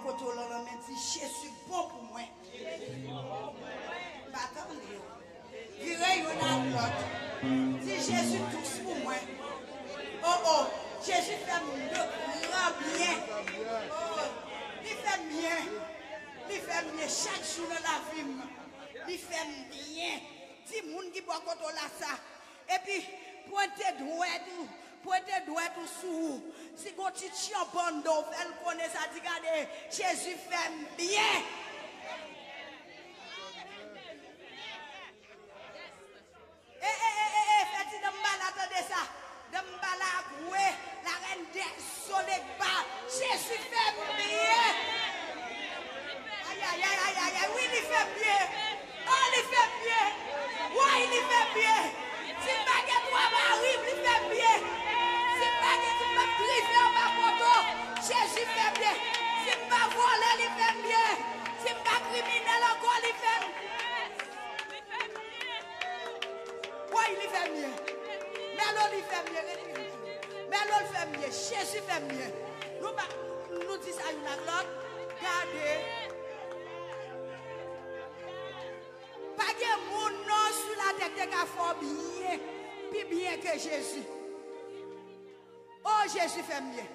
bois côté là mais dit Jésus bon pour moi. Pas attendez. Virez une à l'autre. Dis Jésus tous pour moi. Oh oh, Jésus fait le grand bien. Oh, il fait bien. Il fait bien chaque jour dans la vie. Il fait bien. Dis moun qui boit côté là ça. Et puis pointez doigt tout sous. Si vous avez un bando, elle connaît ça, dit regardez, Jésus fait bien. Faites de m'bala, attendez ça. De m'bala, ouais, la reine des soleils bas. Jésus fait bien. Aïe, oui, il fait bien. Oh, il fait bien. Oui, il fait bien. Si le baguette arrive, il fait bien. Si le baguette va priver en bas photo, Jésus fait bien. Si je ne vais voler, il fait bien. Si je ne vais pas criminel encore, il fait bien. Oui, il fait bien. Mais l'autre, il fait bien. Mais l'autre fait bien. Jésus fait bien. Nous disons à une autre, regardez. Pas de monde non sur la tête de fort bien. Plus bien que Jésus. Oh, Jésus fait bien.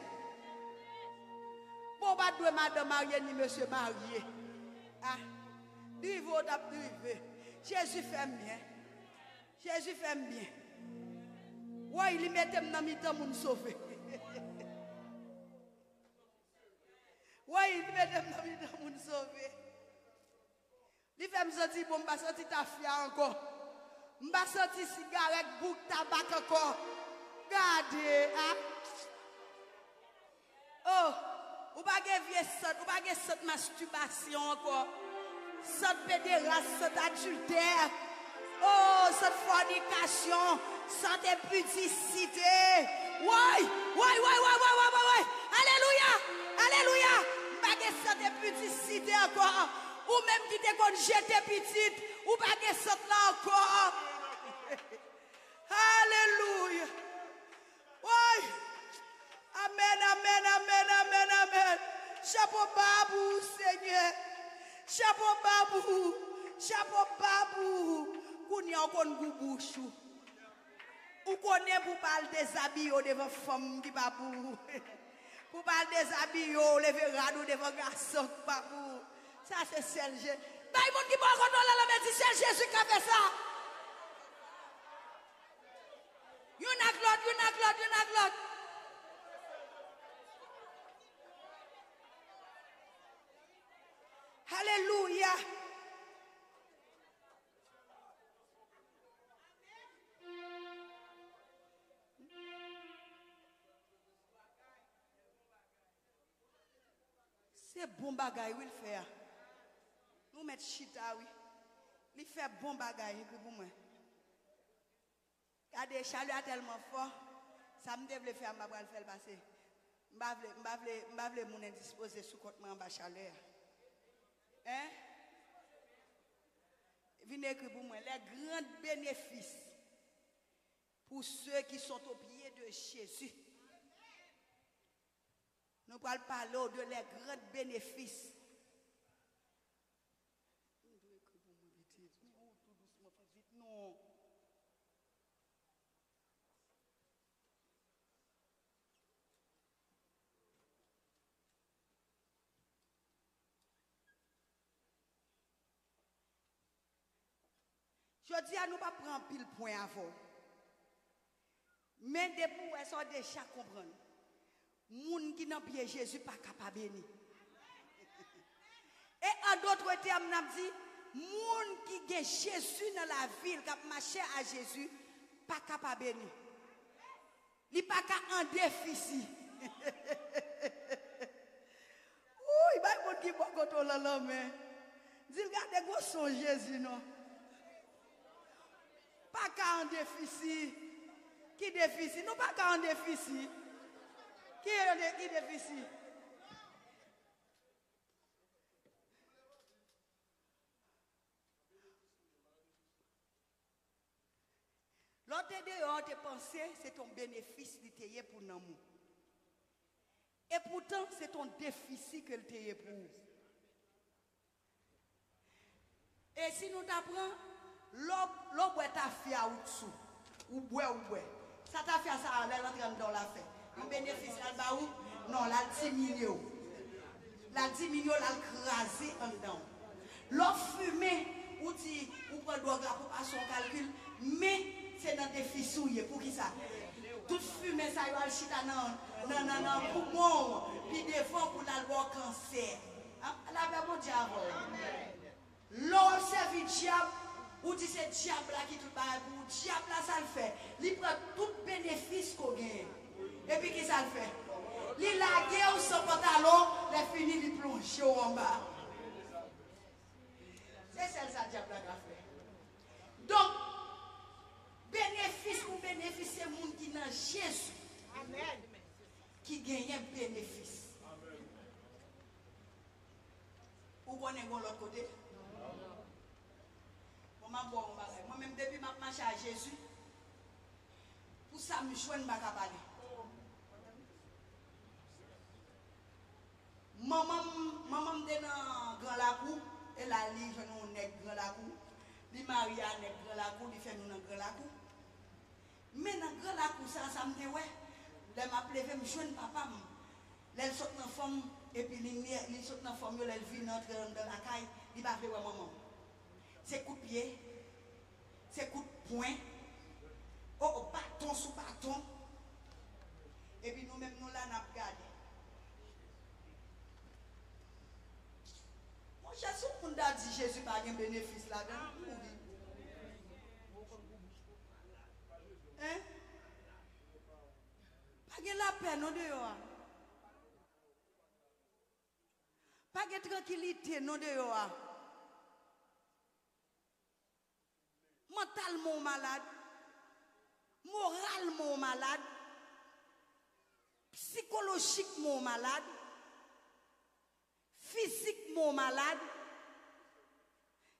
Bon, pas de madame mariée ni monsieur marié. Ah, drive, drive. Jésus fait bien. Jésus fait bien. Ouais, il met dans mi-temps pour nous sauver. Ouais, il met dans mi-temps pour nous sauver. Il fait me sentir bon, je vais sentir ta fille encore. Je vais sentir cigarette, bouc, tabac encore. Regardez, hein? Oh, ou pas de cette masturbation encore. Cette pédérasse, cet adultère. Oh, cette fornication, cette impudicité. Ouais. Alléluia. Pas de cette impudicité encore. Ou même qui te kon jeter petite. Ou pas de cette là encore. Alléluia. Ouais. Amen. Chapeau babou, Seigneur. Chapeau babou. Kounya kon goubouchou. Ou connaît pour parler des habits devant femme qui babou. Pour parler des habits lever radou devant garçon babou. Ça c'est celle Jésus. Bah il monde qui pas contrôler la mais c'est Jésus qui a fait ça. You not l'autre. Alléluia. C'est bon bagaille, oui, il fait. Nous mettons chita, oui. Il fait bon bagaille pour moi. Regardez, chaleur tellement fort, ça me devait faire, je vais le faire passer. Je vais mon indisposé sous côté en bas chaleur. Hein? Venez écrire pour moi les grands bénéfices pour ceux qui sont au pied de Jésus. Nous parlons parler de les grands bénéfices. Non. Je dis à nous pas prendre pile point avant. Mais depuis où sont déjà comprendre. Moun qui n'a pas Jésus pas capable bénir. Et en d'autres termes, n'a dit moun qui a Jésus dans la ville, qui a marché à Jésus, pas capable bénir. Il pas en déficit. Oui, il va y avoir qui va contrôler l'homme. Dis regardez gros son Jésus non. Pas qu'à en déficit. Qui déficit? Nous pas qu'à en déficit. Qui est déficit? L'autre de on te pensé, c'est ton bénéfice d'être pour nous. Et pourtant, c'est ton déficit que tu éprouves. Et si nous t'apprenons, l'eau boit ta fille à dessous, ou boit, ça t'a fait ça, elle est en train de la faire. Un bénéfice là-bas où? Non, là, 10 millions. La 10 millions, là, crasé en dedans. L'eau fumée, ou prend drogue là pour passer son calcul, mais c'est dans des fissouilles. Pour qui ça? Toute fumée, ça y va le chita non, poumon, puis des fois pour l'avoir cancer. La paix, mon diable. L'eau servi diable, ou dit c'est diable là qui tout pareil pour diable là, ça le fait. Il prend tout bénéfice qu'on gagne. Et puis, qui ça le fait? Il lague ou son pantalon, il finit, il plonge en bas. C'est celle ça, diable là, fait. Donc, bénéfice pour bénéfice, c'est le monde qui dans Jésus. Amen. Qui gagne un bénéfice. Ou connaissez l'autre côté? Moi-même, depuis ma marche à Jésus, pour ça, je me joins ma parler. Maman était dans Grand Lacou, et là, il jeune on est Grand Lacou. Il marie à Grand Lacou, il fait nous dans Grand Lacou. Mais dans Grand Lacou, ça me dit, ouais, il m'a appelé, je me joins papa. Elle saute dans la forme, et puis il saute dans la forme, elle vit dans la caille, il va faire maman. C'est coup de pied, c'est coup de poing, bâton sous bâton. Et puis nous-mêmes, nous là, nous avons regardé. Mon Jésus, on a dit Jésus n'a pas de bénéfice là-dedans. Hein? Pas de la paix, non dehors. Pas de tranquillité, non dehors. Mentalement malade, moralement malade, psychologiquement malade, physiquement malade,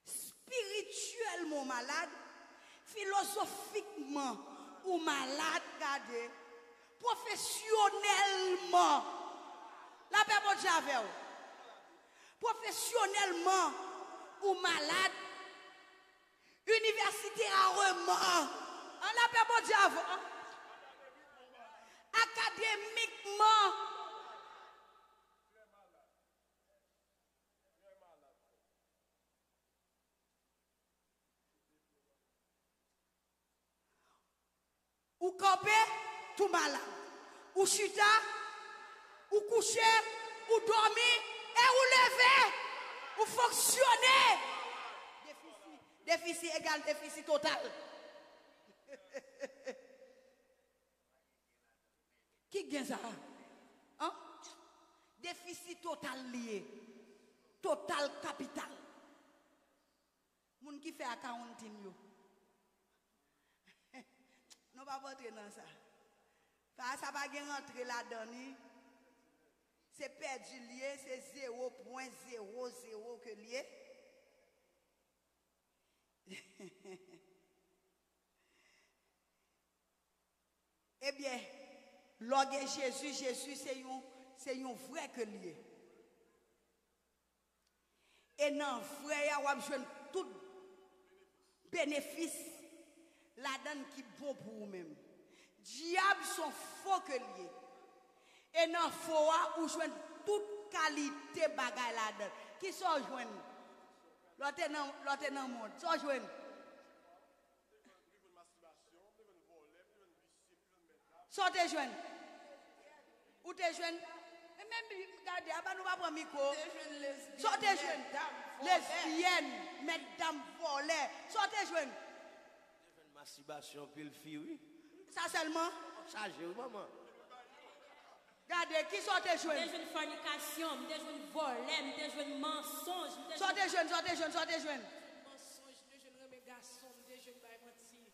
spirituellement malade, philosophiquement ou malade, regardez, professionnellement, la paix mon Dieu, professionnellement ou malade, universitairement, on l'appelle mon Dieu, académiquement, ou campé, tout malade, ou chuta, ou couché, ou dormi, et ou levé, ou fonctionner. Déficit égale déficit total. Qui gagne ça? Hein? Déficit total lié. Total capital. Moun qui fait accounting yo. Nous pas rentrer dans ça. Ça va pas rentrer là-dedans. C'est perdu lié, c'est 0.00 que lié. Eh bien, lorsque Jésus c'est un vrai que lié. Et non, vrai, on va jouer tout bénéfice là-dedans qui est bon pour vous-même. Diable sont faux que lié. Et non, faux, on joue toute qualité bagaille là-dedans. Qui sont joignent? L'autre dans le monde. Sont joignent? Sortez jeunes. Ou t'es jeunes. Et même, regardez, nous va prendre micro. Sortez jeunes. Lesbiennes, mesdames volées. Sortez jeunes. Masturbation, pile fille, oui. Ça seulement. Chargé, oui, maman. Regardez, qui sortez jeunes? Des jeunes fornication, des jeunes volets, des jeunes mensonges. Sortez jeunes. Mensonges, des jeunes remets garçons, des jeunes bails mentis.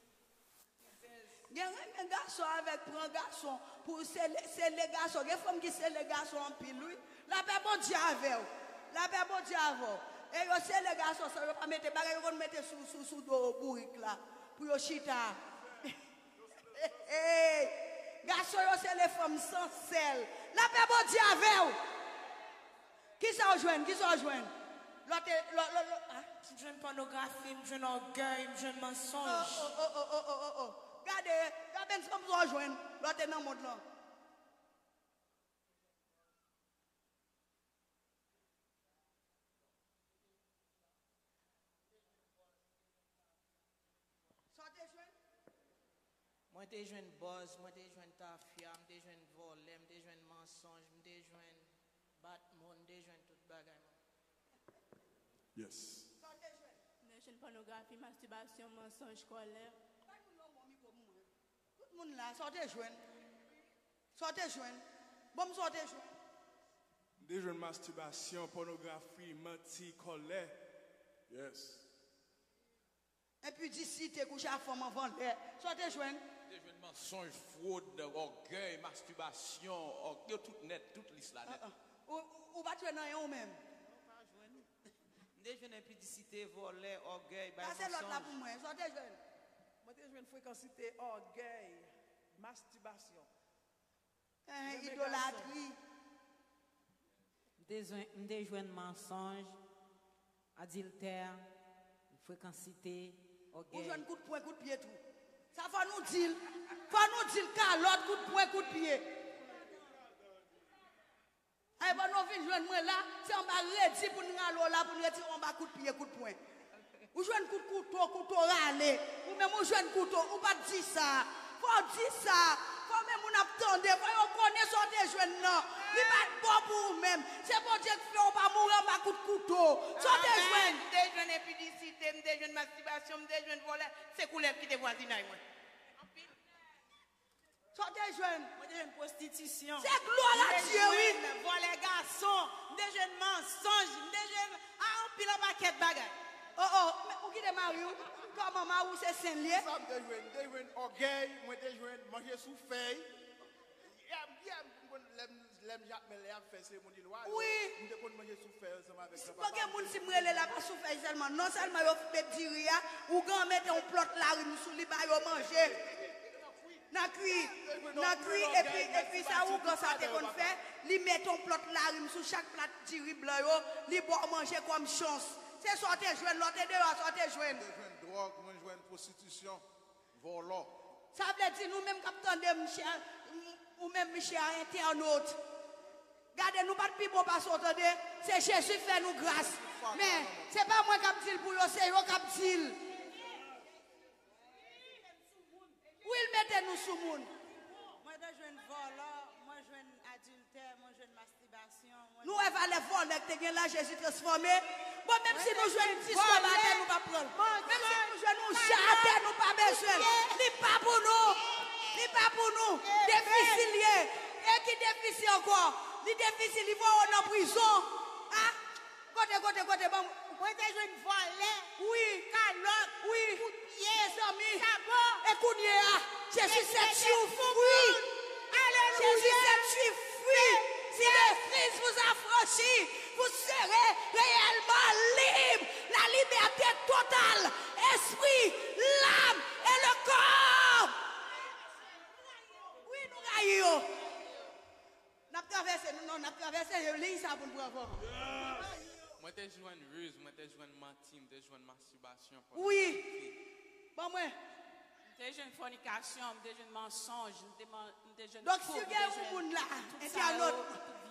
Il y a un garçon avec un garçon pour c'est les garçons. Il y a des femmes qui c'est les garçons en pile. La paix bon Dieu avec vous. La paix bon Dieu avec vous. Et c'est les garçons, ça ne veut pas mettre bagage, ils vont mettre sous dos bourrique là. Pour yo chita. Garçon, c'est les femmes sans sel. La paix, bon Dieu, avec vous. Qui ça rejoint? Qui ça rejoint? Je jeune pornographie, je jeune orgueil, je jeune mensonge. Regardez, ce qu'on rejoint. L'autre est dans le monde là. Moi, je jeune boss, moi, je jeune tafia, je jeune volé, je jeune mensonge, je jeune batmon, je jeune tout bagaille. Yes. Des jeunes pornographie, masturbation, mensonge, colère. Tout le monde là, sortez joindre. Sortez joindre. Bon, sortez joindre. Des jeunes masturbation, pornographie, menti, colère. Yes. Et puis d'ici, t'es couché à femme avant l'air. Sortez joindre. Des jeunes mensonges, fraude, orgueil, masturbation, orgueil, tout net, toute liste là net. Ou pas tuer dans un même. Des jeunes impudicité, volé, orgueil, C'est l'autre là pour moi. Sortez joindre. Moi, je viens de fréquenter orgueil, masturbation. Idolâtrie. Des jeunes mensonges, adultère, fréquencité, Ou orgueil. jouez un coup de poing, coup de pied tout. Ça faut nous dire. Faut nous dire calotte, coup de poing, coup de pied. Eh ben nous venons joindre moi là, c'est on va redire pour nous aller là pour nous retirer on va coup de pied, coup de poing. Ou jouez un coup de couteau râler. Ou même ou jouez un couteau, ou pas dire ça. Faut dire ça. Faut même on attendre, faut connaître sortir joindre non. Il pas bon pour vous même. C'est bon Dieu qui fait on va mourir en coup de couteau. Sortez joindre. Des jeunes impudicité, des jeunes masturbation, des jeunes volés, c'est couleur qui te voisinage moi. Sortez joindre. Moi des jeunes prostitution. C'est gloire à Dieu, oui. Volés garçons, des jeunes mensonges, des jeunes en pile en paquet de bagages. Mais où qui est Mario? Comment Mario c'est Saint-Lié? Ça me déjoue orgueil, moi déjoue manger sous feuille. Oui. Je manger sous feuille ensemble avec ça. Pas que moun si m'rele la pas souffrir seulement. Non seulement yo fait dire ou grand mettre un plot la rime sous li ba yo manger. Na cuit et puis ça ou quand ça te kon fait, li met un plot la rime sous chaque plat tiri blanc yo, li boit manger comme chance. C'est sortir joindre l'autre dehors sortir joindre. Je drogue, moi je prostitution, volant. Ça veut dire nous même capitaine ou même cher internaute. Gardez nous pas de plus bon pas s'entendre, c'est Jésus fait nous grâce. Mais c'est pas moi qui dis pour eux, c'est eux qui disent. Où ils mettent nous sous monde? Moi je jeune voleur, moi je jeune adultère, moi je jeune masturbation. Nous on va les voler que tu là Jésus transformé. Bon même si nous jouons une petite matin nous pas prendre. Même si nous jouons nous châter nous pas besoin. Ni pas pour nous. Ni pas pour nous. Difficile et qui difficile encore. Ni difficile il va en prison. Ah côté bon. Moi je jeune voleur. Oui, calotte, oui. coup de pied, Mes amis. sabot. Écoutez, Jésus s'est tué fruit. Jésus s'est tué fruit. Si le Christ vous affranchit, vous serez réellement libre. La liberté totale, esprit, l'âme et le corps. Oui, nous gagnons. Nous avons traversé le ligne ça pour nous avoir. Moi, je joue une ruse, moi, je joue une mentir, je joue une masturbation. Oui. Bon, moi. Des jeunes fornication, des jeunes mensonges, des jeunes Donc, si vous avez un monde là, internaute,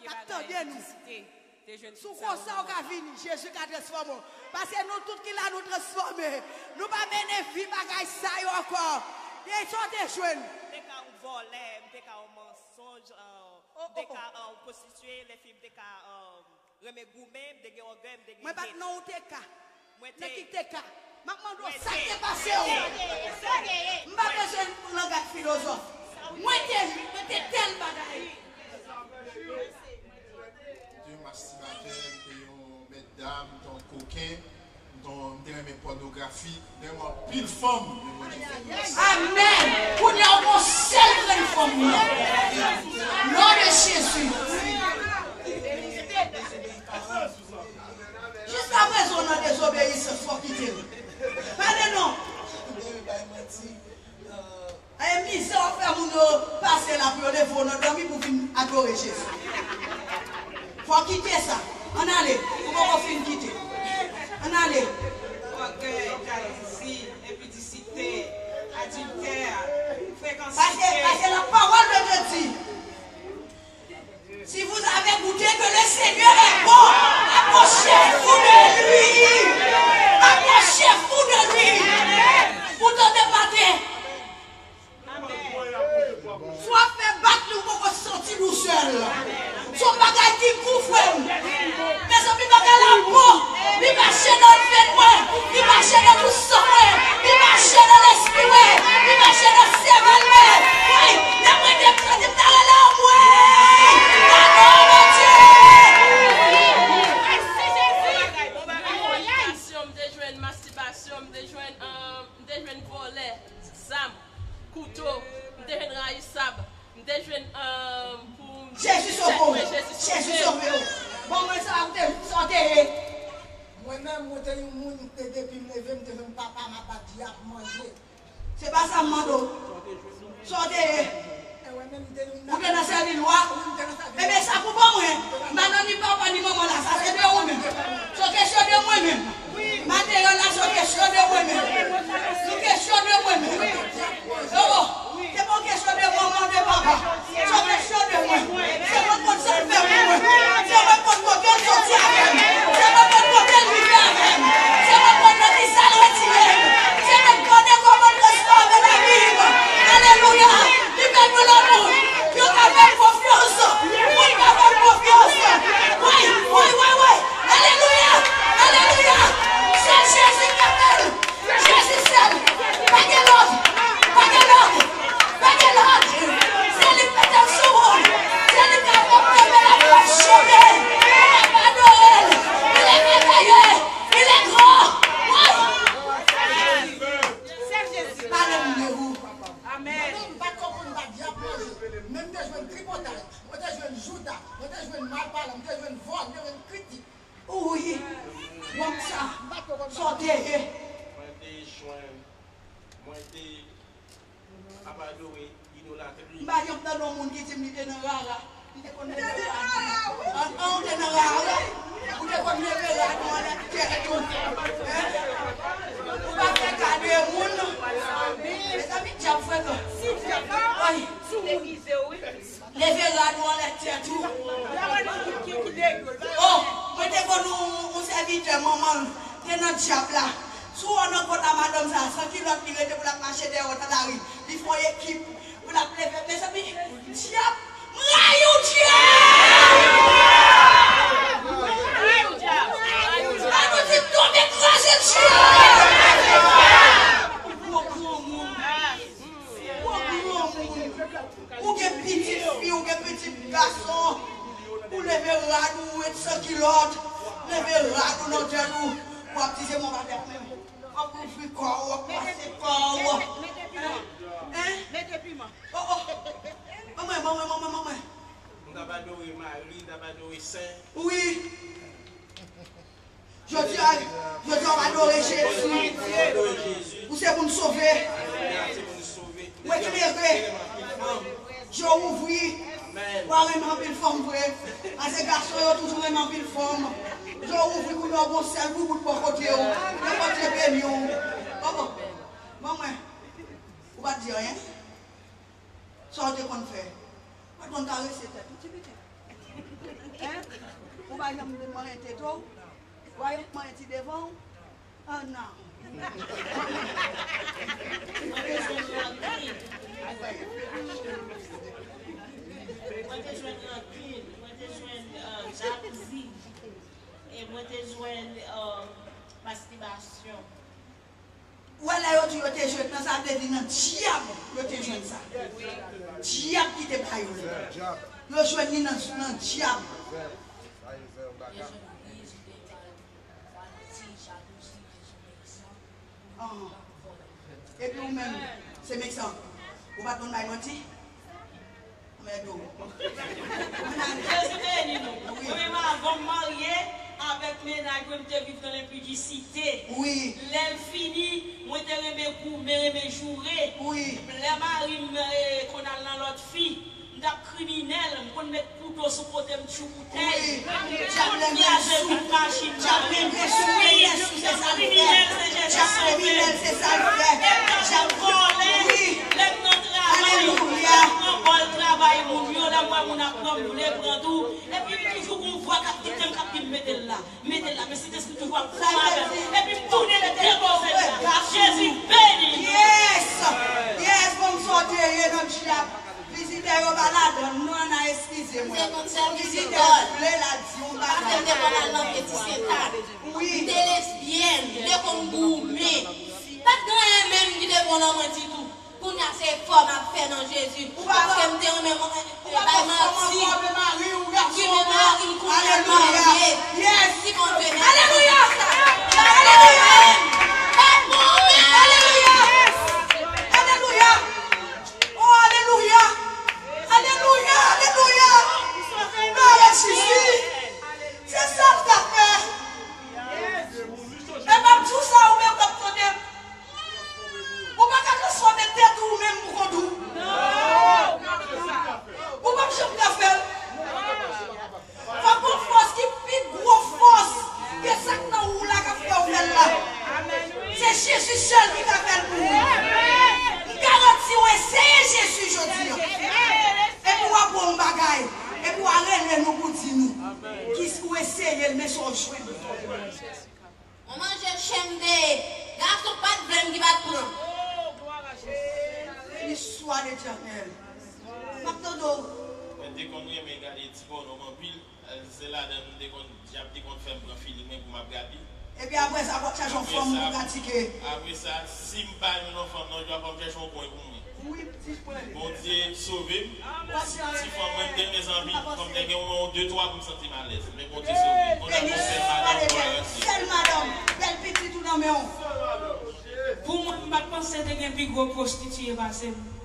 attendez-nous. Sous quoi ça, on va venir, Jésus qui a transformé. Parce que nous, tout qui l'a nous transformé. Nous ne pas mener vie, bagaille ça encore. Et ils sont des jeunes. Des cas où voler, des cas où mensonge, des cas où prostituer, les filles, des cas remet gourmet, des cas orgueil, des cas. Moi, pas non, t'es cas. Moi, Mais qui t'es t'es cas? Maintenant, ça t'est passé. Je n'ai pas besoin de langage philosophe. Moi, t'es tel bagaille. Dieu masturbateur, mesdames, ton coquin, ton pornographie, ton pile femme. Amen. Pour dire mon seul réforme. Nom de Jésus. Jusqu'à présent, on a désobéi ce soir qui t'est. Allez, non. Et misère, on fait passer la Faut quitter ça. On allait. On va finir quitter. On allait. Orgueil, jalousie, impudicité, adultère, fréquence. Parce que la parole de Dieu dit, si vous avez goûté que le Seigneur est bon, approchez-vous de lui. Approchez-vous de lui. Vous donnez matin. Soit fait battre nous pour se sentir nous seuls. Son bagage qui couvre. Mais son bagage la peau. Il marche dans le vêtement. Il marche dans tout sang. Il marche dans l'esprit. Il marche dans le cerveau. Oui, d'après des pratiques dans la Jésus sauve. Jésus sauve. Bon, moi, ça va sortir. Moi-même, moi, j'ai un monde qui depuis me lever, je ne papa m'a pas dit à manger. C'est pas ça, Mando. Sortez. Vous êtes dans cette loi. Eh bien, ça pour moi. Maintenant, ni papa ni maman là, ça c'est de vous-même. C'est question de moi-même. Maintenant, là, c'est question de moi-même. C'est question de moi-même. C'est pas question de maman, de papa. C'est question de moi. C'est votre monde seul faire pour moi. C'est votre monde qui est sorti avec moi. C'est votre monde qui est vivre avec moi. C'est votre monde qui s'est retiré. C'est votre monde comment transformer la vie. Alléluia. Libère-nous l'amour. Nous avons confiance. Nous avons confiance. Oui, oui, oui, oui. Alléluia. Alléluia. C'est Jésus qui appelle. Jésus seul. Pas de l'autre. Pas de l'autre. Pas de l'autre. C'est lui qui est dans ce monde. C'est lui qui a porté la poche chauffée. Il n'est pas Noël. Il est merveilleux. Il est grand. Oui. C'est Jésus. Parlez-nous. Amen. Même des jeunes tripotages, des jeunes joutas, des jeunes malparlants, des jeunes vols, des jeunes critiques. Oui. Comme ça. Sortez. Moi, j'étais abandonné, idolâtrie. Je vais dans le monde qui dit dans rara. Il est comme des rara. On est dans rara. Vous êtes comme des rara dans la terre. Vous va faire garder le monde. Les amis, tu as fait ça. Oui. Les verras dans la terre. Oh, moi, je nous serviteur, maman. Tu es dans le diable là. Si on a pas de madame ça, 100 km pour la marcher derrière la rue, il faut une équipe pour la plaire. Mes amis, diable, rayon diable! Ah, nous dit tout écraser diable! Ou des petites filles, ou des petits garçons, ou les verras nous et 100 km, les verras nous dans nous, pour attiser mon bâtiment. On peut faire quoi, on peut passer quoi. Mettez piment. Oh, oh. Maman. On a adoré Marie, on a adoré Saint. Oui. Je dis, on va adorer Jésus. Vous savez pour nous sauver. Vous éclairez. Je ouvre. Pour avoir une forme vraie. Parce que les garçons ont toujours une forme. Je ouvre pour nous avoir un seul bout pour côté. Maman, vous ne va dire rien. Sortez qu'on fait. Pas qu'on caresse tête. Tout petit. Vous va y avoir un tête. Vous voyez un petit devant. Ah non. Moi, je joins rancune, moi, je joins jalousie, et moi, je joins masturbation. Voilà, tu te joué dans ça, tu dans diable, tu te joué ça. Diable qui te paye. Tu joué dans diable. Et puis vous-même, c'est méchant. Vous va donner un menti? Mais non. Oui. Avant de marier avec mes nègres, je vivre dans l'impudicité. Oui. L'infini, moi je remets coups, je remets jouer. Oui. Les maris qu'on a dans l'autre fille, je suis criminel, je vais mettre couteau sur côté, je suis bouteille.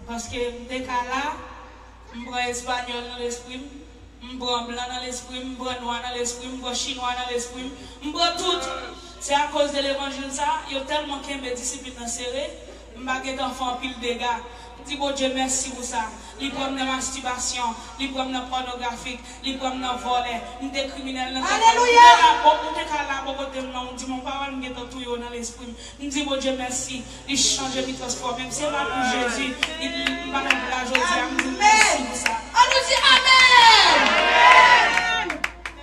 Parce que dès qu'à là, je prends espagnol dans l'esprit, je prends blanc dans l'esprit, je prends noir dans l'esprit, je prends chinois dans l'esprit, je prends tout. C'est à cause de l'évangile ça, il y a tellement qu'un discipline serré, je ne vais enfant pile dégâts. Dis bon Dieu merci pour ça. Les problèmes de masturbation, les problèmes de pornographique, les problèmes de volet, des criminels. Alléluia! On dit mon parole, je vais tout dans l'esprit. Je dis bon Dieu merci. Il change, il transforme. Même si c'est pas pour Jésus, il va nous la joie. Je dis merci pour ça. On nous dit Amen!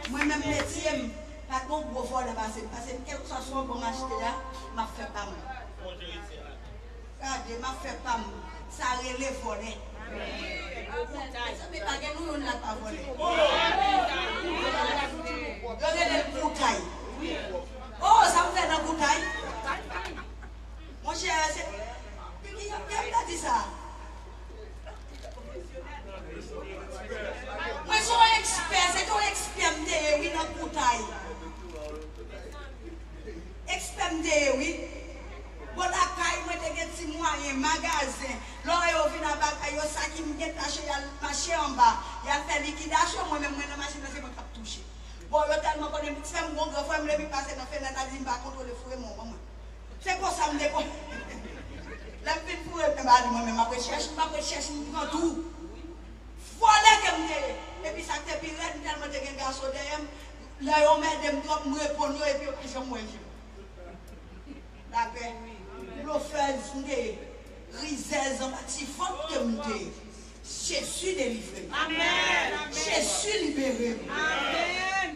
Moi-même, métier, pas de bon gros volet parce que quel que soit bon acheter là, m'a fait pas moi. Regardez, m'a fait pas moi. Ça relève voler. Ça fait pas que nous ne l'avons pas volé. Donnez le coutaille. Oh, ça me fait un coutaille. Mon cher, qui a dit ça? Moi, je suis expert, c'est ton expert, oui, notre coutaille. Expert, oui. Bon, la caille, moi, j'ai des petits moyens, magasin. Lorsque je viens à la caille, ça qui me get acheté, il marché en bas. Il a fait liquidation, moi-même, moi, dans la machine, c'est moi qui ai touché. Bon, il a tellement connu, c'est mon grand frère, je me passer dans la fenêtre, je ne vais pas contrôler le fouet, mon maman. C'est pour ça que je me déconne. La petite fouet, moi-même, après, je cherche tout. Voilà que je me et puis ça te pire, tellement de garçons derrière, là, on met des drops, je réponds, et puis je me dis. D'accord? L'offense des risées en bâti forte que m'était. Jésus délivré. Amen. Jésus libéré. Amen.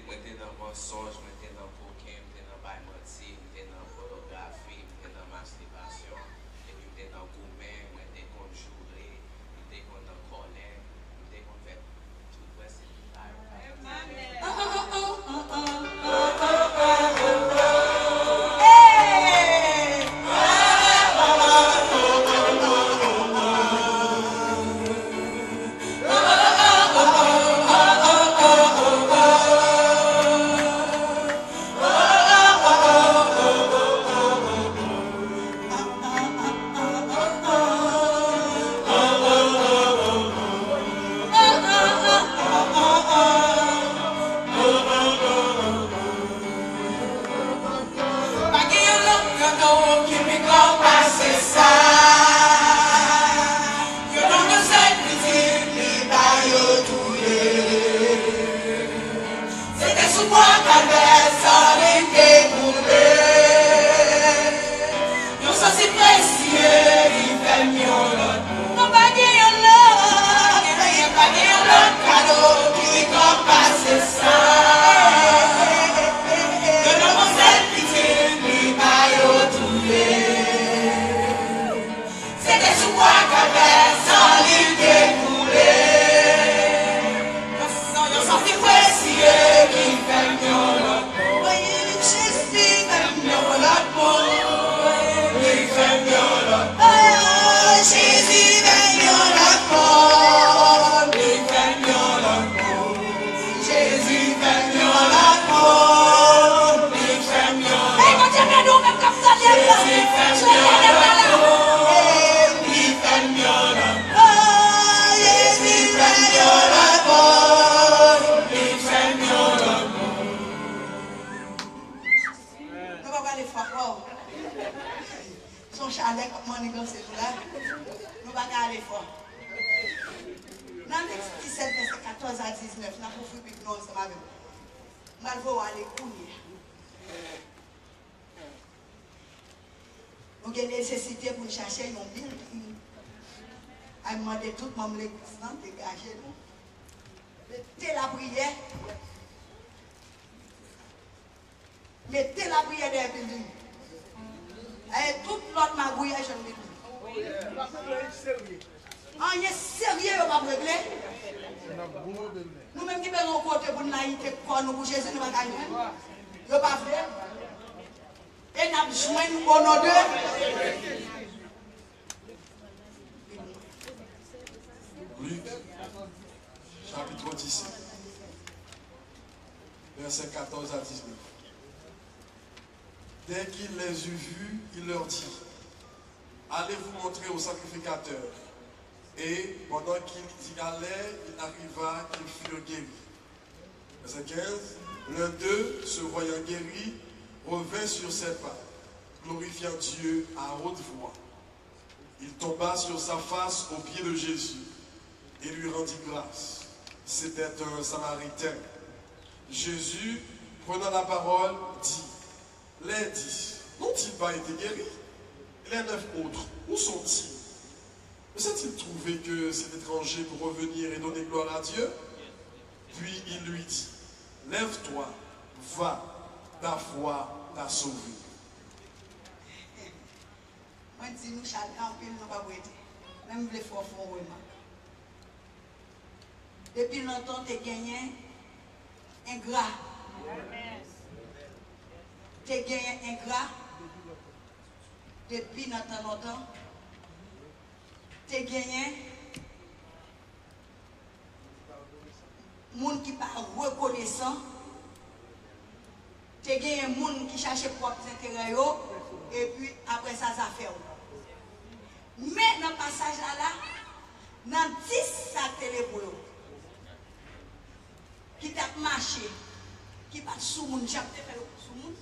Moi, j'étais dans un songe, moi, j'étais ça. Yo non me sait petit, li ba yo touye. C'était sous moi qu'avait ça li découlé. Yo ça c'est précieux, li fait mieux l'autre. Non pas gagner l'autre, rien pas gagner l'autre cadeau qui comme passer ça. Son chalet comme on négocie là, nous va aller fort. Dans l'ex 17, verset 14 à 19, nous avons fait nous ensemble avec nous. Nous allons aller courir. Nous avons nécessité pour chercher un building. À demander tout le monde l'église, dégager nous. Mettez la prière. Mettez la prière dans le building. Et toute l'autre magouille, je ne dis pas. On est sérieux, on va régler. Nous-mêmes qui faisons côté pour nous naïté, pour nous, pour Jésus, nous va gagner. Nous ne pas faire. Et nous avons joint nous au nom de. Luc, chapitre 17, verset 14 à 19. Dès qu'il les eut vus, il leur dit, allez vous montrer au sacrificateur. Et pendant qu'il y allait, il arriva qu'ils furent guéris. Verset 15. L'un d'eux, se voyant guéri, revint sur ses pas, glorifiant Dieu à haute voix. Il tomba sur sa face aux pieds de Jésus et lui rendit grâce. C'était un Samaritain. Jésus, prenant la parole, dit, les 10 n'ont-ils pas été guéris? Les 9 autres, où sont-ils? Ne s'est-il trouvé que cet étranger pour revenir et donner gloire à Dieu? Puis il lui dit, lève-toi, va, ta foi t'a sauvé. Moi, je dis, nous, chacun, nous ne pas prêter. Même les fois font vraiment. Depuis longtemps, tu as gagné un gras. Tu as gagné un gras. Depuis longtemps, tu as gagné monde qui pas reconnaissant. Tu as gagné un monde qui cherche propres intérêts et puis après ça, ça fait. Mais dans le passage là, dans 10 satellites qui t'a marché, qui pas sous moun, j'ai fait sous moun,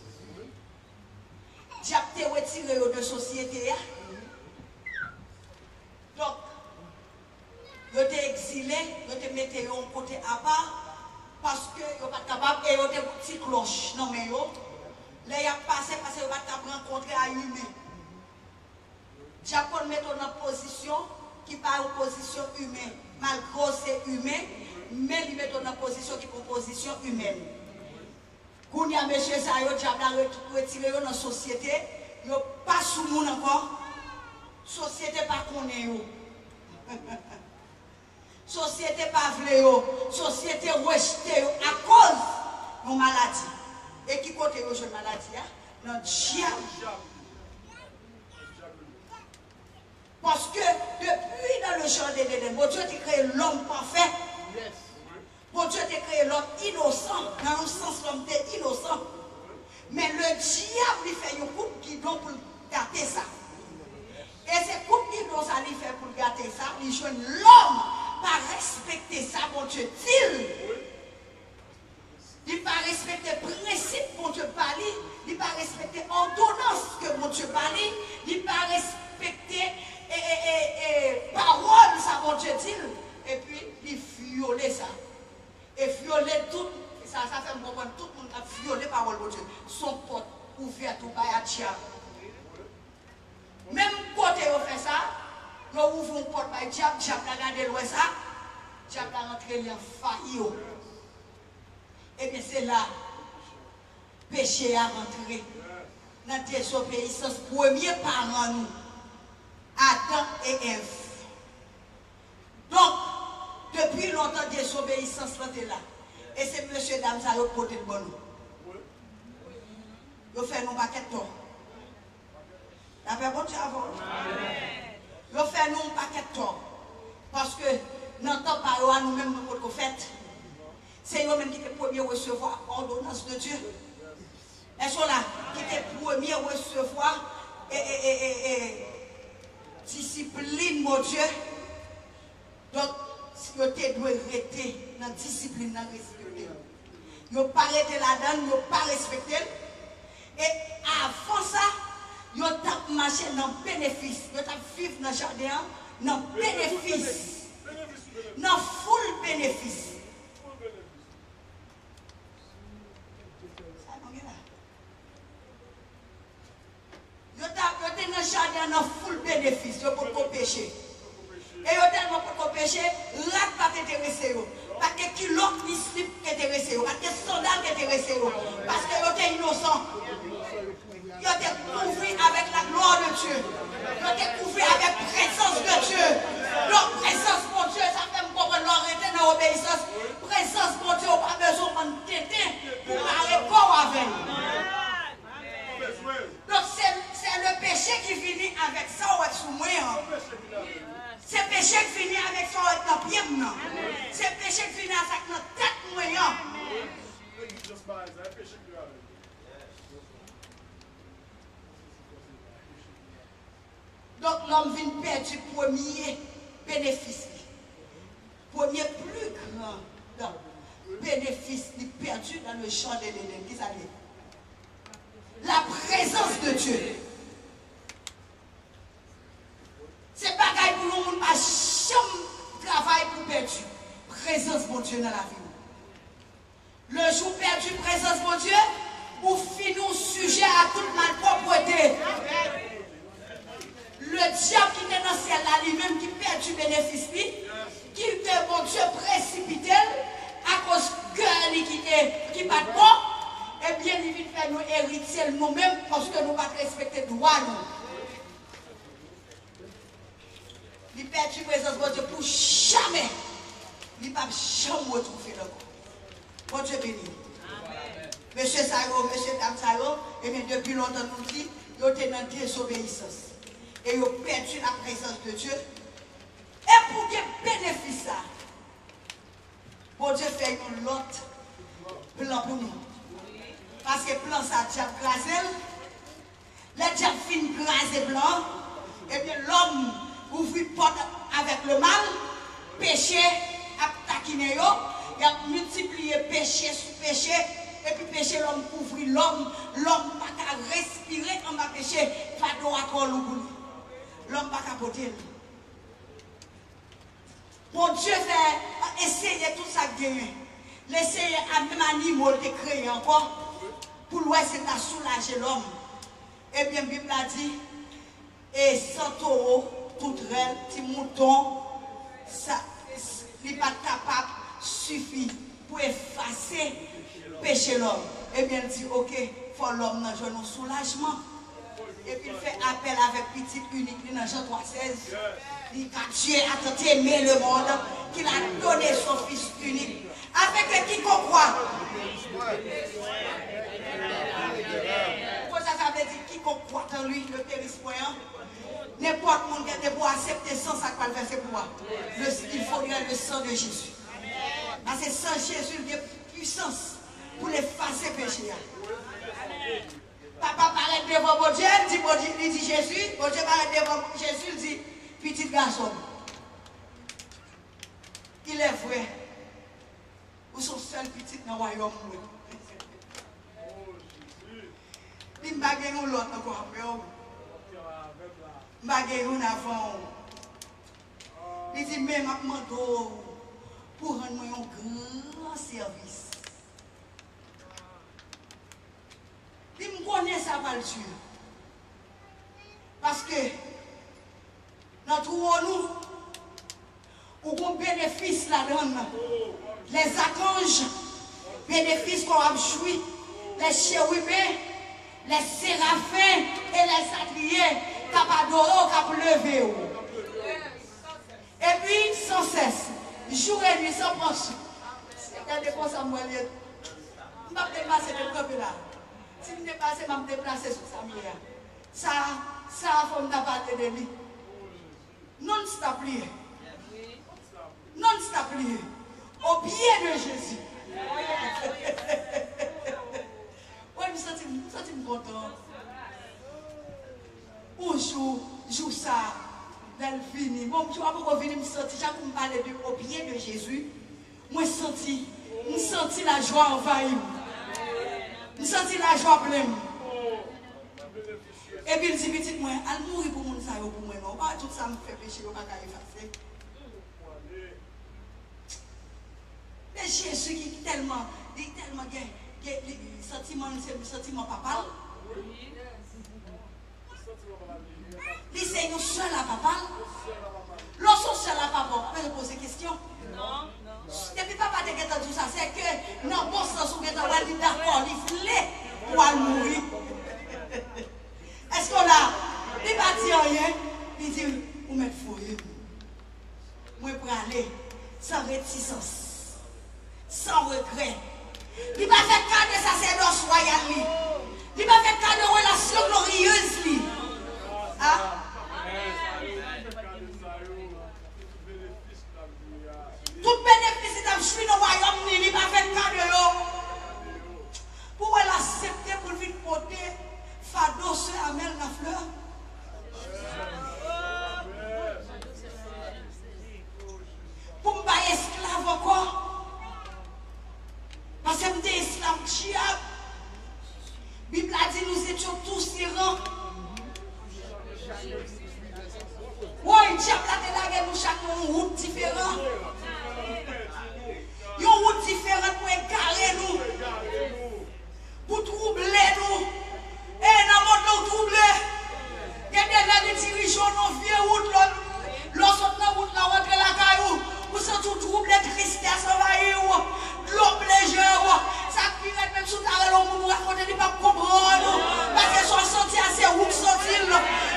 j'ai retiré de société. Donc, vous êtes exilé, vous êtes mis un côté à part, parce que vous n'êtes pas capable et vous êtes une petite cloche. Non, mais vous, là, il a passé parce que vous n'êtes pas rencontré à humain. Japon met en position qui pas en position humaine. Malgré c'est humain, mais il met en position qui est en position humaine. Quand il y a monsieur Sayo, Diable retiré dans la société, il n'y a pas sous monde encore. Société pas connaît. Société pas vle. Société rejeté à cause de maladie. Et qui côté de cette maladie? Notre diable. Parce que depuis dans le jardin d'Éden, bon Dieu t'a créé l'homme parfait. Bon Dieu t'a créé l'homme innocent. Dans le sens, l'homme était innocent. Mais le diable lui fait une coupe guidon pour gâter ça. Et c'est coupe guidon ça lui fait pour gâter ça. Il joue l'homme pas respecter ça, bon Dieu dit. Il pas respecter principe, bon Dieu parle. Il pas respecter ordonnance que bon Dieu parle. Il pas respecter mon Dieu. Son porte ouverte au diable. Même côté on fait ça, on ouvre une porte par diable, diable a regardé loin ça, diable a rentré dans failli. Et bien c'est là, péché a rentré dans la désobéissance. Premier parent nous, Adam et Ève. Donc, depuis longtemps, désobéissance est là. Et c'est monsieur dame ça a côté de bon. Vous faites nos paquets de tort. La paix, bon Dieu avant. Vous faites nous un paquet de tort. Parce que dans le temps par nous-mêmes, nous fait. C'est eux-mêmes qui étaient premiers à recevoir l'ordonnance de Dieu. Elles sont là, qui étaient premiers à recevoir discipline, mon Dieu. Donc, si vous devez rester dans la discipline, dans la respecter. Vous n'avez pas arrêté là-dedans, vous n'avez pas respecté. Et avant ça, vous avez marché dans le bénéfice. Vous avez vécu dans le jardin, dans le bénéfice. Dans le full bénéfice. Vous êtes dans le jardin, dans le full bénéfice. Vous ne pouvez pas pécher. Et vous tellement pour pécher, là pas t'intéresser. Parce que qui l'autre slip qui intéressé, parce que soldat qui intéressé, parce que vous êtes innocent. Vous êtes couvert avec la gloire de Dieu. Vous êtes couvert avec la présence de Dieu. Donc, présence pour Dieu, ça fait me comprendre l'arrêter dans l'obéissance. Présence pour Dieu, on n'a pas besoin de téter pour parler corps avec. Donc, c'est le péché qui finit avec ça, ou avec sous moi. C'est le péché qui finit avec ça, ou avec notre pied. C'est le péché qui finit avec notre tête moyenne. Donc l'homme vient perdre le premier bénéfice. Premier plus grand bénéfice perdu dans le champ de l'Éden. Qui ça dit? La présence de Dieu. C'est pas qu'il pour nous, pas jamais travail pour perdu. Présence de Dieu dans la vie. Le jour perdu, présence de Dieu, ou finissons sujet à toute malpropreté. Le diable qui est dans le ciel là lui-même, qui perd du bénéfice, qui est bon Dieu précipité à cause que qui pas bon, eh bien, il vient faire nous héritiers nous-mêmes parce que nous ne pas respecter le droit. Il perd du présence de Dieu pour jamais. Il ne va jamais retrouver le corps. Bon Dieu béni. Monsieur Sayo, monsieur Dame Sayo, et bien depuis longtemps nous dit, ils étaient dans la désobéissance. Et ils ont perdu la présence de Dieu. Et pour qu'il bénéficie ça, bon Dieu fait un autre plan pour nous. Parce que le plan ça, diable grasé, le diable finit grasé blanc, et bien l'homme ouvre une porte avec le mal, péché, a taquiné, il a multiplié péché sous péché, et puis péché l'homme couvre l'homme n'a qu'à respirer en bas péché, fado à corps l'oubli. L'homme n'a qu'à porter. Bon Dieu fait essayer tout ça gagner. L'essayer à même animal de créer encore, pour l'ouest c'est à soulager l'homme. Et bien, la Bible a dit, et sans taureau, tout rêve, petit mouton, ça n'est pas capable, suffit pour effacer péché l'homme. Et bien, il dit, ok, il faut l'homme dans un soulagement. Et puis, il fait appel avec petite unique dans Jean 3,16. Il dit, Dieu a tant aimé le monde qu'il a donné son fils unique. Avec qui qu'on croit. Ça veut dire qui qu'on croit en lui, le périspoint. N'importe qui pour accepter sans ça qu'on va faire pour moi. Il faudrait le sang de Jésus. Parce que sans Jésus, il y a puissance pour effacer le péché. Papa paraît devant mon Dieu, il dit Jésus. Mon Dieu paraît devant Jésus, il dit petit garçon. Il est vrai. Vous sont seuls petits dans le royaume. Il m'a gagné l'autre encore après. Il m'a gagné avant. Il dit même à mon dos pour rendre un grand service. pas le tuer. Parce que notre nous, ou un bénéfice là-dedans. Les archanges, bénéfices qu'on a joué, les chérubins, les séraphins et les satriers, qui ont adoré, qui ont levé. Et puis, sans cesse, jour et nuit, sans penser. Regardez comme ça, moi, je vais me dépasser de camp là. Si je me dépasse, je vais me déplacer sur sa mère. Ça, il faut me parler de lui. Non-stop lié. Non-stop lié. Au pied de Jésus. Oui, je me sens content. Un jour ça, elle finit. Bon, je ne vais pas venir me sentir, j'ai me parler de au pied de Jésus. Moi, je sens la joie envahir. Je sens la joie pleine. Et puis il dit, petit moi, elle mourir pour mon ça pour moi. Non, pas tout ça me fait péché, on ne va pas effacer. Mais Jésus qui est tellement sentiment papa. Il c'est nous seul à papa. Lorsqu'on seul à papa, on peut poser question. Non. Depuis papa te dit tout ça, c'est que dans bon sens, on est d'accord, il voulait pour aller mourir. Est-ce qu'on a, il va dire rien, il dit, vous mettez fouille. Moi, pour aller sans réticence, sans regret. Il va faire cas de sacerdoce royal. Il va faire cas de relation glorieuse. Ah? Tout bénéfice de suis dans le royaume, il va faire cas de l'eau. Pour l'accepter pour venir porter fardeau sur Amel la fleur. Pour me faire esclave encore. Parce que je suis esclave diable. La Bible a dit nous étions tous errants. Oui, diable a dit nous chacun une route différente. Une route différente pour égarer nous. Pour troubler nous. Et dans le monde nous troubler. Il y a des dirigeants dans vieux route. Lorsqu'on a route là, on rentre la caillou. Vous sentez tout trouble, tristesse envahir. L'eau légère. Ça qui va même sous ta relation pour nous raconter, il ne pas comprendre. Parce que son senti assez où sortir.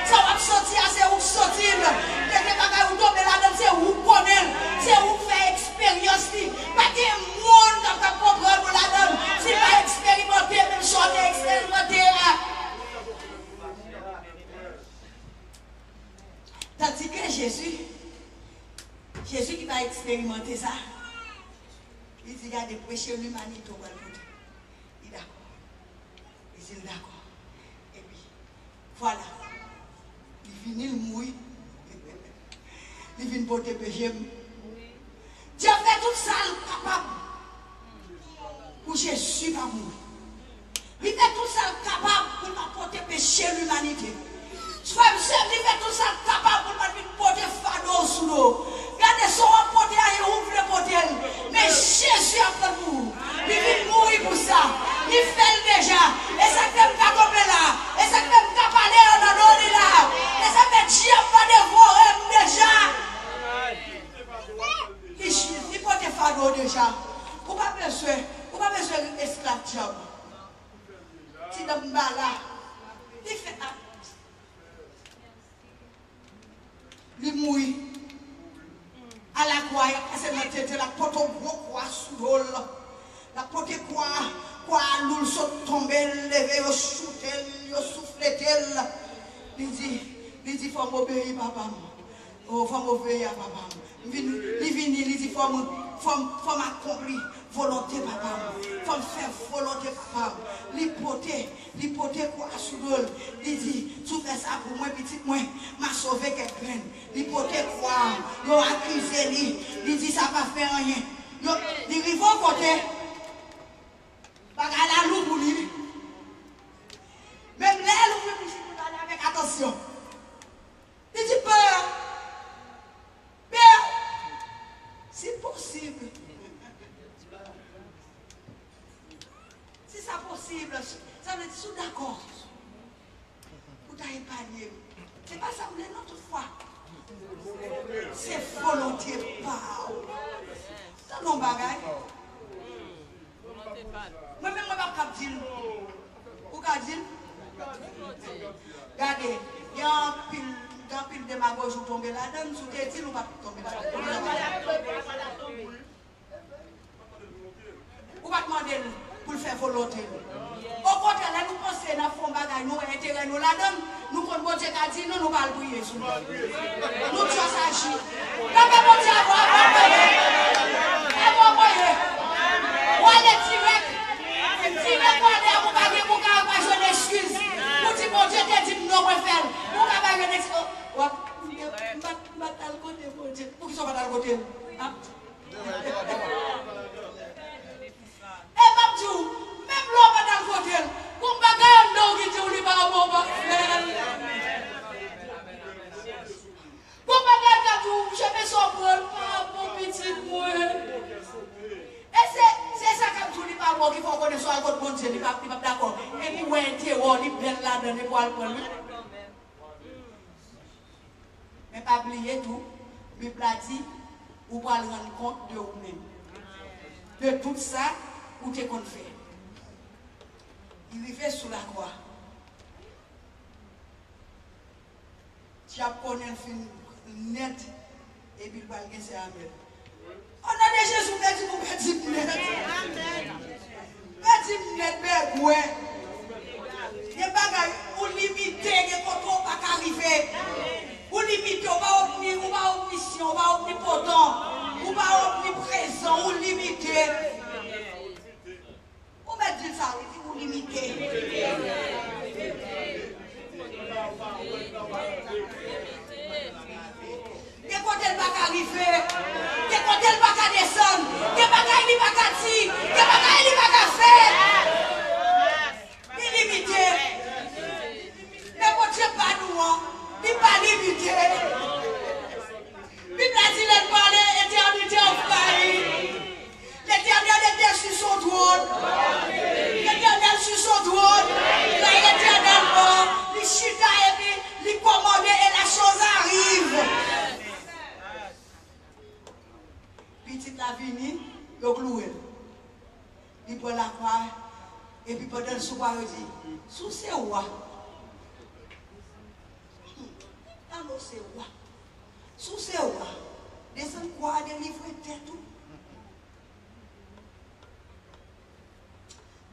Ça va sortir assez où sortir. Quelqu'un va vous tomber là-dedans, c'est où connaître. C'est où faire expérience. Pas de monde qui va comprendre là-dedans. C'est pas expérimenter, même sortir expérimenter. Tandis que Jésus qui va expérimenter ça, il dit, il y a des prêcheurs l'humanité. Il est d'accord. Il dit, d'accord. Et puis, voilà. Il vient mourir. Il vient porter péché. Dieu fait tout ça capable pour Jésus pas mourir. Il fait tout ça capable pour ne porter péché l'humanité. Soit il fait tout ça capable pour ne porter fardeau sous l'eau. Regardez son porter à ouvre le porter. Mais Jésus a fait pour vous. Il vient mourir pour ça. Il fait déjà. Et ça fait pas comme là. Et ça fait pas parler en l'eau là. Et ça fait Dieu pas dévorer déjà. Il porte fardeau déjà. Vous pas besoin d'esclave diable. Si dans le bas là, il fait ça. Il mourit à la croix, c'est notre tête, la porte au gros croix sous l'eau. La porte croix, l'eau saute tomber, lever, shooter, souffler. Il dit, il faut m'obéir, papa. Oh, faut m'obéir, papa. Il vient, il dit, faut m'accomplir volonté, papa. Faut me faire volonté, papa. L'hypothèque quoi sous l'eau. Il dit, tout fait ça pour moi, petit moi, m'a sauvé quelqu'un. L'hypothèque quoi, il a accusé lui. Il dit, ça va faire rien. Il arrive au côté. Bagarre la loup pour lui. Même là, il veut aller avec attention. Il dit, peur. C'est possible. Si c'est possible, ça veut dire, d'accord. t'a épargné. C'est pas ça, vous l'avez non, toutefois. C'est volonté pas. C'est non bagaille. Moi-même, je ne vais pas dire. Vous pouvez dire? Regardez, il y a un pile de ma gauche qui tombe là-dedans. Si vous êtes dit, vous ne pouvez pas tomber là-dedans. Vous ne pouvez pas demander pour le faire volonté. Au contraire, là, nous pensons que nous faisons des bagages, nous intérêt nous là-dedans. Nous comptons bon Dieu qui dit, nous ne parlons pas de Jésus. Nous tuons ça agir. Nous ne bon Dieu avoir ou aller direct pour aller à mon bagage pour qu'on pas jouer d'excuses. Pour dire bon Dieu te dit non on faire. Pour qu'on pas jouer d'excuses. Battre côté bon Dieu. Pour qu'ils soient pas dans le côté. Et Babdou, même l'homme pas dans le côté. Pour bagage non qui dit on lui pas bon pas faire. Pour bagage Babdou, je me sens pour mon petit moi. Et c'est ça que je dis pas moi qui faut qu'on soit à côté de mon Dieu, il pas d'accord. Et puis ouais, tu es bien là-dedans, il faut aller pour lui. Mais pas oublier tout, Bible a dit, vous pouvez rendre compte de vous-même. De tout ça, vous te qu'on fait. Il vivait sous la croix. Tu as connu un film net et puis il va le laisser à Amen. On a des Jésus qui dit petit net. Petit net, mais ouais. Il y a des bagages pour limiter, il y a des contrôles pas arriver. Pour limiter, on va omniscient, on va omnipotent, on va omniprésent, on limiter. On va dire ça, on dit limiter. Il y a côté pas arriver, il y a côté pas descendre, il y a pas dire, il y a pas faire. Illimité. Mais mon Dieu pas nous, il pas limité. Bible a dit les parler, l'éternité en Paris. L'éternel était sur son trône. L'éternel sur son trône. L'éternel mort. Il chita et puis il commandait et la chose arrive. Petit la vini, il cloué. Il prend la croix et puis pendant le soir, il dit, sous ces rois. Alors c'est roi. Sous ces rois. Descend quoi, délivrer tête tout.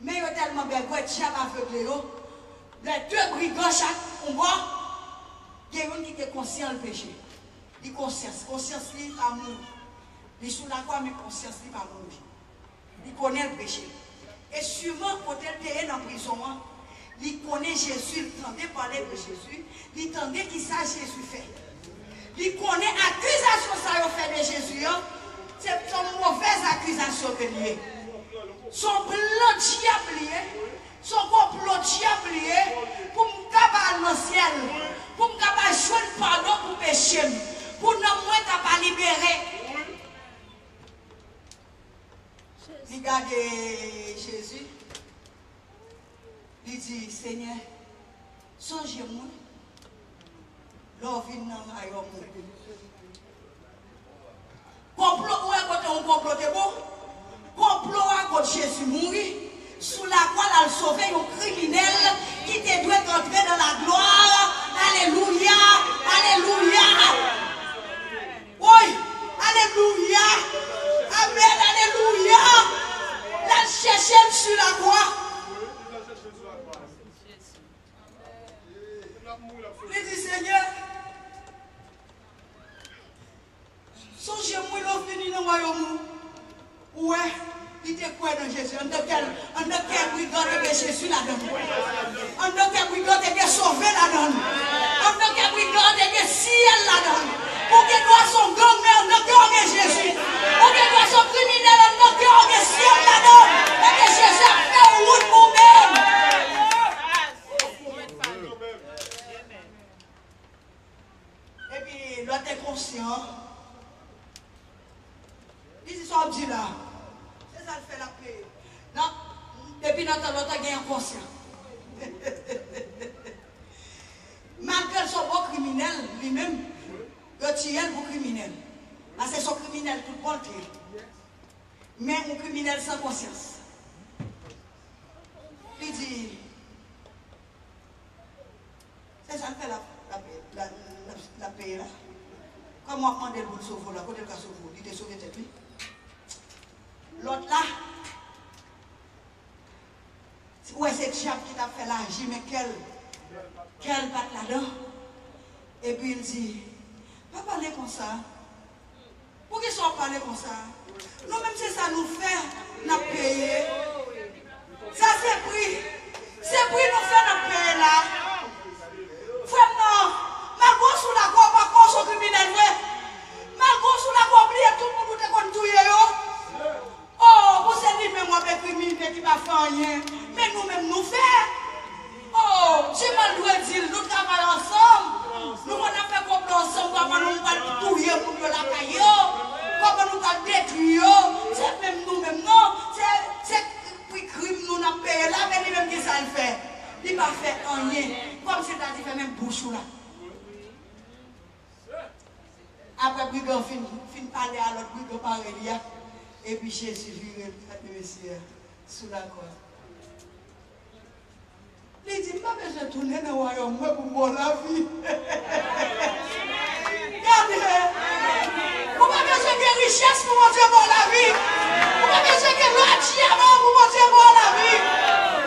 Mais il y a tellement bien quoi, tu as aveuglé. Les deux brigands, chaque combat, il y a un qui est conscient du péché. Il conscience. Conscience, il pas mourir. Il est sous la croix, mais conscience, il pas mourir. Il connaît le péché. Et souvent, quand il est dans la prison, il connaît Jésus, il entendait parler de Jésus, il entendait qui ça Jésus fait. Il connaît l'accusation que ça a fait de Jésus. C'est une mauvaise accusation que lié. Son plan diable, son complot diable pour me capables dans le ciel, pour me capables de jouer le pardon pour péché, pour ne pas libérer. Regardez Jésus. Il dit, Seigneur, songez-moi, l'on vient dans le royaume. Complot, où est-ce qu'on complot est bon? Complot à côté Jésus mourir, sous la croix, il a sauvé un criminel qui te doit entrer dans la gloire. Alléluia, alléluia. Oui, alléluia. Amen, alléluia. La chercher sur la croix. Il dit, Seigneur, songez-moi l'offre dans le royaume. Ouais, il était quoi dans Jésus? En de quel brigand était Jésus là-dedans? En de quel brigand était sauvé là-dedans? En de quel brigand était ciel là-dedans? Pour que nous son gang, mais en de quel Jésus? Pour que nous son criminel, en de quel ciel là-dedans? Et que Jésus a fait un route pour nous-mêmes. Et puis, l'autre est conscient. Il dit, ça dit là. C'est ça le fait la paix. Non, depuis notre l'autre, il y a un conscient. révolté. Mais un criminel sans conscience. Il dit, c'est ça que fait la paix là. Comment on demande le sauver là, côté le cas sauver, il était sauvé tête lui. L'autre là, ouais, c'est Chap qui t'a fait l'agir, mais quelle batte là-dedans. Et puis il dit, pas parler comme ça. Pour qu'ils soient parlé comme ça. Nous même c'est ça nous fait, nous payer. Ça c'est prix. C'est prix nous fait nous payer là. Frère non, ma gosse sous la quoi, pas qu'on soit criminel, ouais. Ma gosse sous la quoi, oublier tout le monde te conduire yo. Oh, vous savez même moi avec criminel qui va faire rien. Mais nous-mêmes nous fait. Oh, j'ai mal doit dire, nous travaillons ensemble. Nous on a fait comme ensemble, comment nous allons tout touiller pour la caillou, comment nous allons détruire. C'est même nous-mêmes, non. C'est pour crime nous n'a payé là, mais lui-même qui ça le fait. Il va faire rien. Comme c'est-à-dire fait même bouche là. Après, brigand fin parler à l'autre brigand pareil. Et puis Jésus vient le Messie sous la croix. Il dit, pas besoin de tourner dans le royaume pour moi la vie. Regardez, vous n'avez pas besoin de richesse pour montrer moi la vie. Vous n'avez pas besoin de diamant pour montrer moi la vie.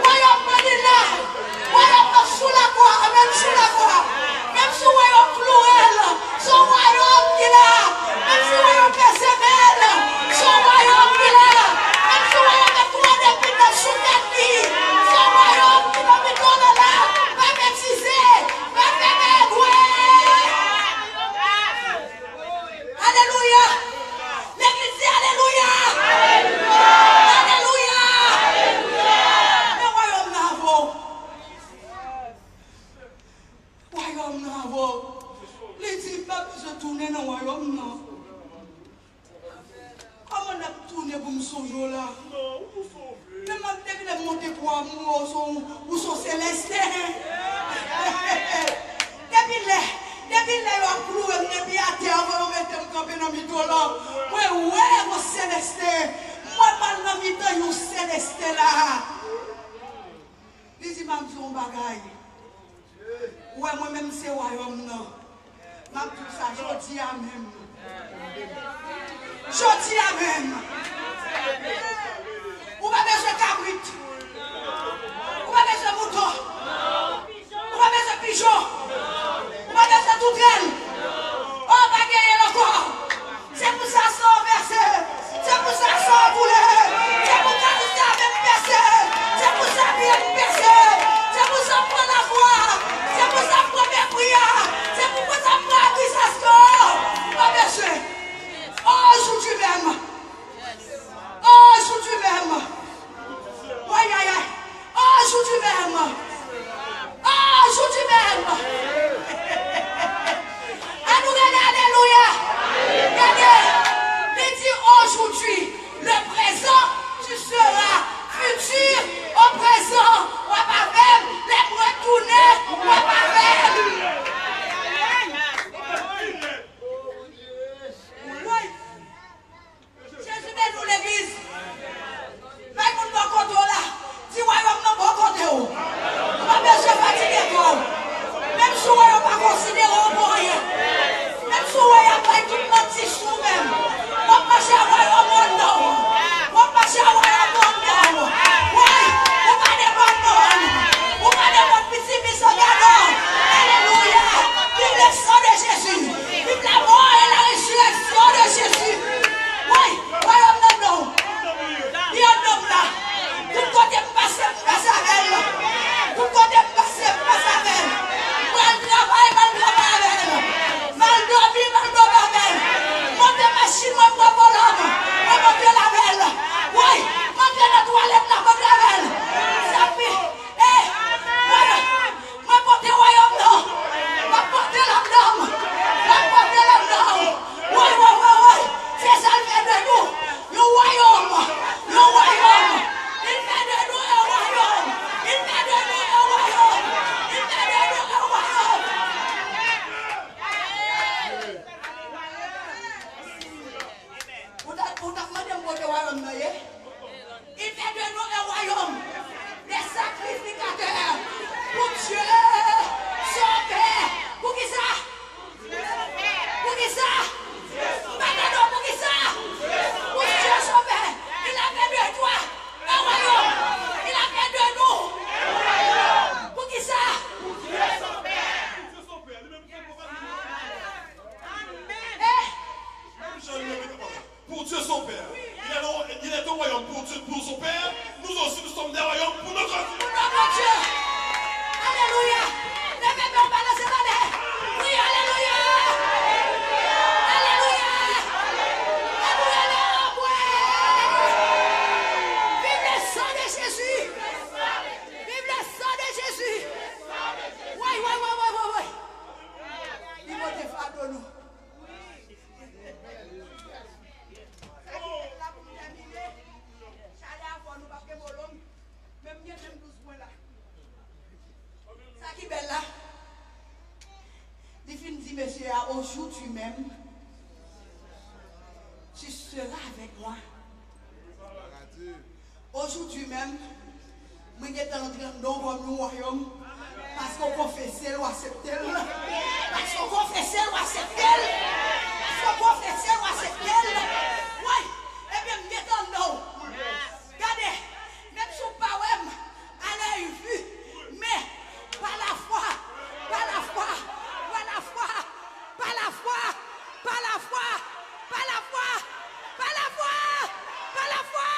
Royaume est là. Royaume sous la croix, même sous la croix. Même sous le royaume clouel, son royaume qui est là. Même sous le royaume persévère, son royaume qui est là. Même sous le royaume de toi depuis le sous-tête, son royaume qui va me donner là. Va m'exciser, va m'égouer. Alléluia. L'église dit Alléluia. Alléluia. Le royaume n'a pas. Royaume n'a pas. Les dit pas besoin de tourner dans le royaume, non. Comment on a tourné pour me sauver là? Même depuis le monter pour amour ou son célestin. Depuis là, il a cloué, depuis à terre, on va mettre un campé dans le mytho là. Ouais, mon célestin. Moi, mal dans le mytho, il célestin là. Il dit, je suis un bagaille. Ouais, moi-même, c'est royaume non. Je dis ça, je dis à même. Je dis à même. Ou pas besoin de cabrit. Ou pas besoin de mouton. Ou pas besoin de pigeon. Ou pas besoin de toutrelle. On va gagner le corps. C'est pour ça sans verser. C'est pour ça sans bouler. C'est pour ça que ça même percer. C'est pour ça bien percer. C'est pour ça prendre la voix. C'est pour ça première prière. C'est pour ça prendre la guisation. Pas besoin. Oh, joue tu même. Oh, joue monsieur, au jour tu m'aimes, tu seras avec moi. Aujourd'hui même, je suis entré dans le royaume parce qu'on confesse ou accepte. Parce qu'on confesse ou accepte. Parce qu'on confesse ou accepte. Oui, et bien, je suis dans l'eau. Regardez, même si je ne pas à l'œil vu, mais par la foi, par la foi, par la foi, par la foi, par la foi, par la foi, par la foi, par la foi.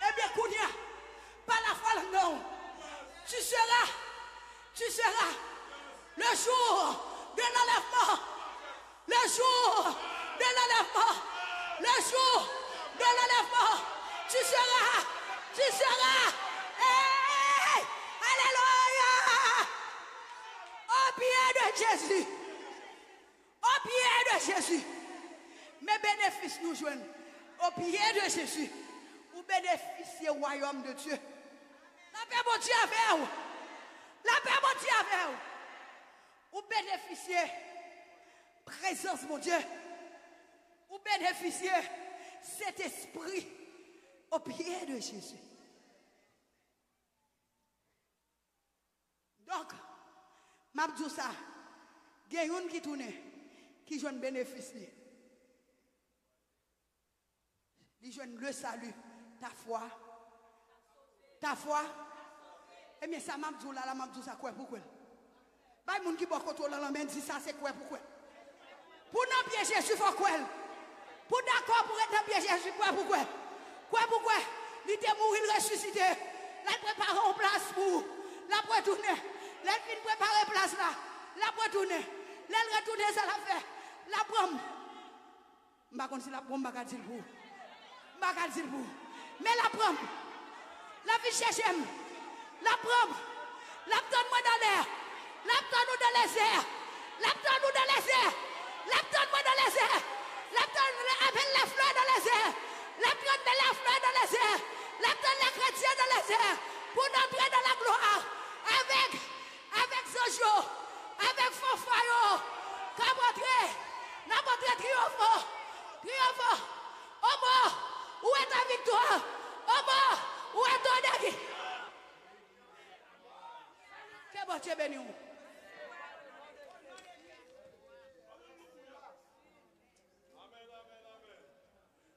Eh bien, Kounia, par la foi, non. Tu seras le jour de l'enlèvement, le jour de l'enlèvement, le jour de l'enlèvement. Tu seras. Hey, alléluia. Au pied de Jésus. Au pied de Jésus. Mes bénéfices nous joignent. Au pied de Jésus. Vous bénéficiez du royaume de Dieu. La paix mon Dieu avec vous. La paix mon Dieu avec vous. Vous bénéficiez présence mon Dieu. Vous bénéficiez cet esprit au pied de Jésus. Donc, m'a dit ça. Il y a une qui tourne, qui joue un bénéfice. Il joue le salut, ta foi. Ta foi. Eh bien, ça m'a dit là, m'a dit ça quoi pourquoi? Pas moun qui peut contrôler la main dit ça c'est quoi pourquoi? Pour nous pied Jésus faut quoi? Pour d'accord pour être dans pied Jésus quoi pourquoi? Quoi pourquoi? Il était mort, il ressuscité. La préparer en place pour la retourner. La fin préparer place là. La retourner. La retourner ça la fait. La prendre. M'pa kon si la prendre m'pa dire pour. M'pa dire pour. Mais la prendre. La vie chercher. La prendre. La donne-moi dans l'air. La donne-nous dans les airs. La donne-nous dans les airs. La donne-moi dans les airs. La donne avec les fleurs dans les airs. La donne de la fleur dans les airs. La donne les chrétiens dans les airs. Pour entrer dans la gloire. Avec Zojo. Avec Fofayo. Comme entrer. N'a montré triomphant. Triomphant. Au mort. Où est ta victoire? Au mort. Où est ton dernier? Que bon Dieu béni.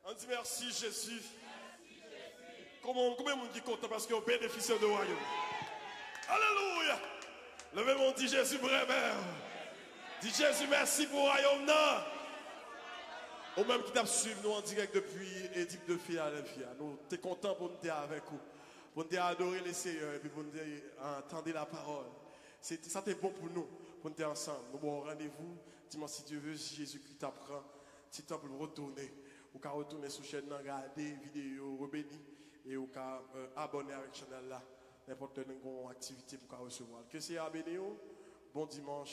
On dit merci Jésus. Combien de monde qui compte parce qu'on bénéficie de royaume? Alléluia. Levez-moi, dit Jésus vraiment. Dit Jésus merci pour le royaume. Non. Au même qui t'a suivi nous en direct depuis Édipe de Philadelphia. Nous sommes contents pour nous être avec vous. Pour nous adorer le Seigneur et puis pour nous entendre la parole. Ça c'était bon pour nous. Pour nous être ensemble. Nous avons rendez-vous dimanche si Dieu veut. Si Jésus-Christ t'apprend. Si tu peux retourner. Ou qu'à retourner sur la chaîne, regarder vidéo, rebéni, et ou qu'à abonner avec la chaîne là, n'importe quelle activité pour recevoir. Que c'est abonné, bon dimanche.